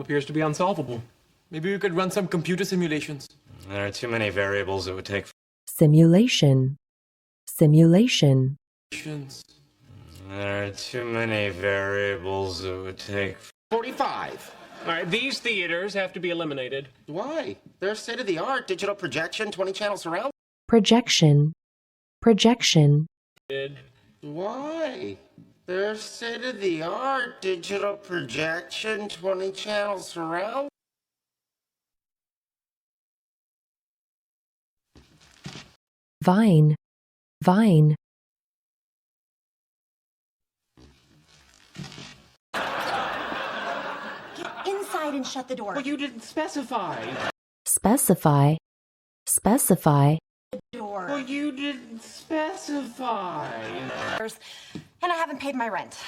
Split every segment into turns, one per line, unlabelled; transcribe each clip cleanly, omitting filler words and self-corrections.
appears to be unsolvable. Maybe we could run some computer simulations.
There are too many variables it would take.
Simulation. Simulation.
There are too many variables it would take.
45.
All right, these theaters have to be eliminated.
Why? They're state-of-the-art digital projection, 20-channel surround.
Projection. Projection.
Why? They're state-of-the-art digital projection, 20-channel surround.
Vine. Vine.
Get inside and shut the door.
Well, you didn't specify.
Specify. Specify.
Door.
Well, you didn't specify.
And I haven't paid my rent.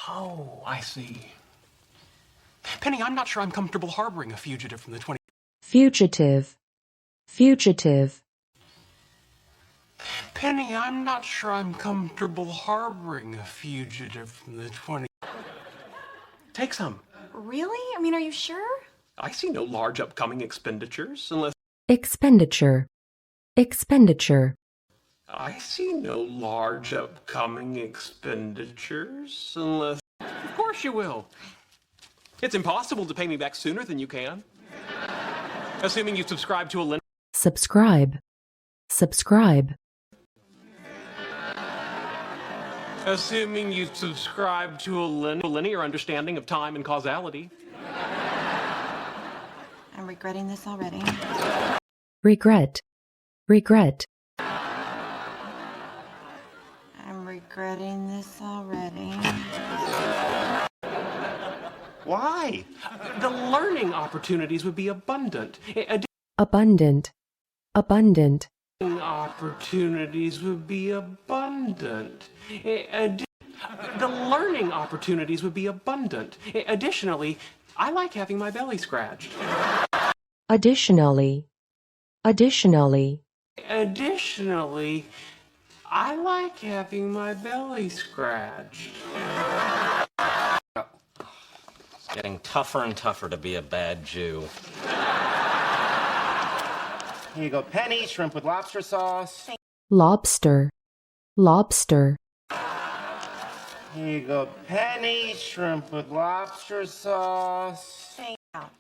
Oh, I see. Penny, I'm not sure I'm comfortable harboring a fugitive from the 20...
Fugitive. Fugitive.
Penny, I'm not sure I'm comfortable harboring a fugitive from the 20... Take some.
Really? I mean, are you sure?
I see no large upcoming expenditures unless...
Expenditure. Expenditure.
I see no large upcoming expenditures unless... Of course you will. It's impossible to pay me back sooner than you can. Assuming you subscribe to a linear...
Subscribe. Subscribe.
Assuming you subscribe to a linear understanding of time and causality.
I'm regretting this already.
Regret. Regret.
I'm regretting this already.
Why?
The learning opportunities would be abundant.
Abundant. Abundant.
Opportunities would be abundant. The learning opportunities would be abundant. Additionally, I like having my belly scratched.
Additionally. Additionally.
Additionally, I like having my belly scratched.
It's getting tougher and tougher to be a bad Jew.
Here you go, Penny, shrimp with lobster sauce.
Lobster. Lobster.
Here you go, Penny, shrimp with lobster sauce.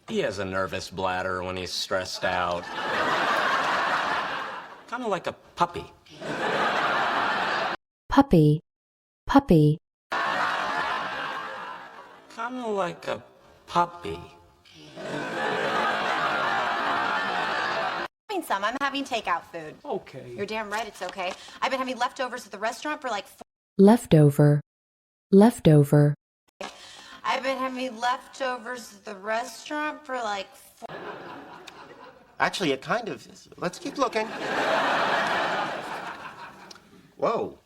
He has a nervous bladder when he's stressed out. Kind of like a puppy.
Puppy. Puppy.
Kind of like a puppy.
Some. I'm having takeout food.
Okay.
You're damn right it's okay. I've been having leftovers at the restaurant for like
Leftover. Leftover.
I've been having leftovers at the restaurant for like 4...
Actually, it kind of is. Let's keep looking. Whoa.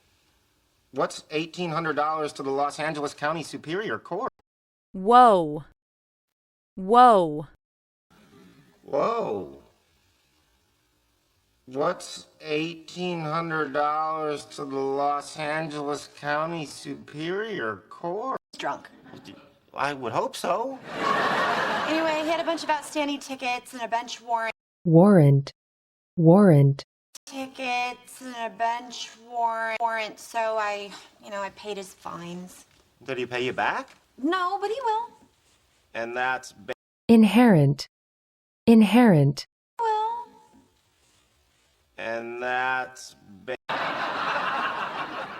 What's $1,800 to the Los Angeles County Superior Court?
Whoa. Whoa.
Whoa. What's $1,800 to the Los Angeles County Superior Court?
Drunk.
I would hope so.
Anyway, he had a bunch of outstanding tickets and a bench warrant.
Warrant. Warrant.
Tickets and a bench warrant. So I paid his fines.
Did he pay you back?
No, but he will.
And that's...
Inherent. Inherent.
Will.
And that's...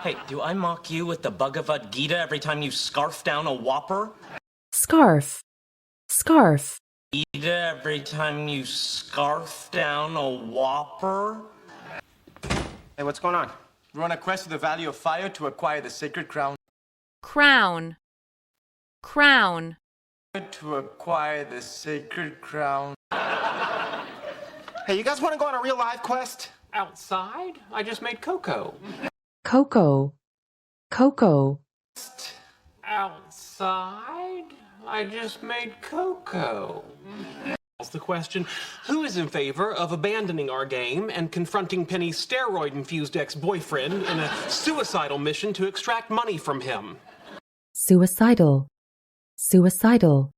Hey, do I mock you with the Bhagavad Gita every time you scarf down a Whopper?
Scarf. Scarf.
Gita every time you scarf down a Whopper?
Hey, what's going on?
We're on a quest for the value of fire to acquire the sacred crown.
Crown. Crown.
To acquire the sacred crown.
Hey, you guys want to go on a real life quest?
Outside? I just made cocoa.
Cocoa. Cocoa.
Outside? I just made cocoa. The question, who is in favor of abandoning our game and confronting Penny's steroid-infused ex-boyfriend in a suicidal mission to extract money from him?
Suicidal. Suicidal.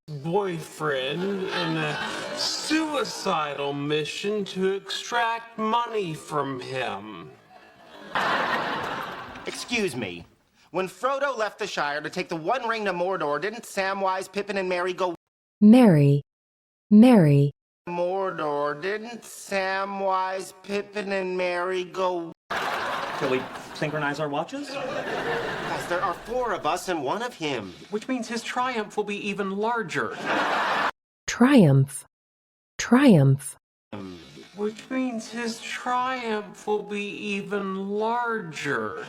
boyfriend in a suicidal mission to extract money from him.
Excuse me. When Frodo left the Shire to take the One Ring to Mordor, didn't Samwise, Pippin, and Merry go
Mary, Mary,
Mordor? Didn't Samwise, Pippin, and Mary go...
Shall we synchronize our watches?
Guys, there are 4 of us and 1 of him.
Which means his triumph will be even larger.
triumph, triumph,
Which means his triumph will be even larger.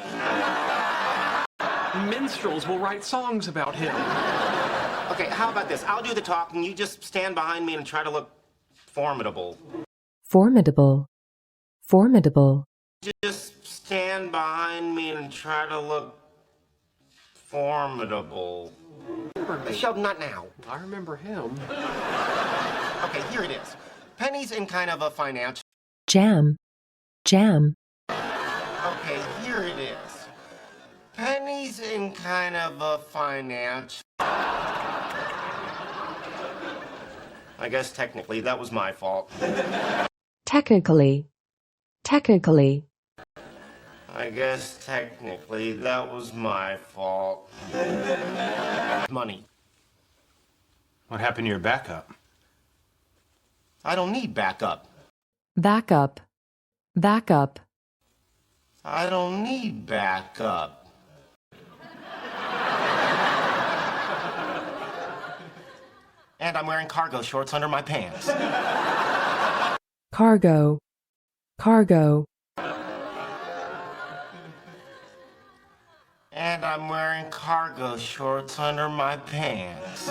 Minstrels will write songs about him.
Okay, how about this? I'll do the talking, you just stand behind me and try to look formidable.
formidable, formidable,
Just stand behind me and try to look formidable. Sheldon, not now.
I remember him.
Okay, here it is. Penny's in kind of a financial...
jam, jam,
Okay, here it is. Penny's in kind of a financial... I guess technically that was my fault.
technically, technically,
I guess technically that was my fault. Money.
What happened to your backup?
I don't need backup.
backup, backup,
I don't need backup. And I'm wearing cargo shorts under my pants.
cargo, cargo,
And I'm wearing cargo shorts under my pants.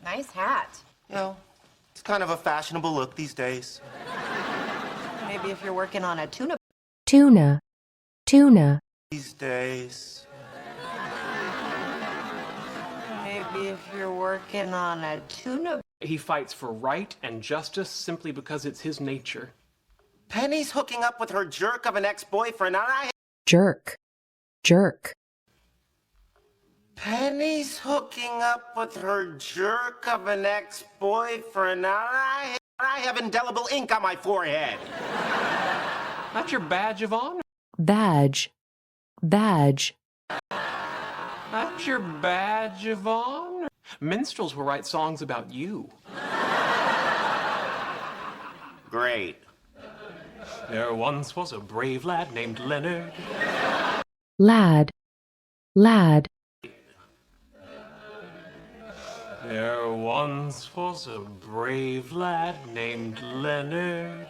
Nice hat.
You know, it's kind of a fashionable look these days.
Maybe if you're working on a tuna.
tuna, tuna,
These days.
Maybe if you're working on a tuna.
He fights for right and justice simply because it's his nature.
Penny's hooking up with her jerk of an ex-boyfriend, and I...
jerk, jerk,
Penny's hooking up with her jerk of an ex-boyfriend, and I have indelible ink on my forehead.
That's your badge of honor.
badge, badge,
That's your badge of honor. Minstrels will write songs about you.
Great.
There once was a brave lad named Leonard.
lad, lad,
There once was a brave lad named Leonard.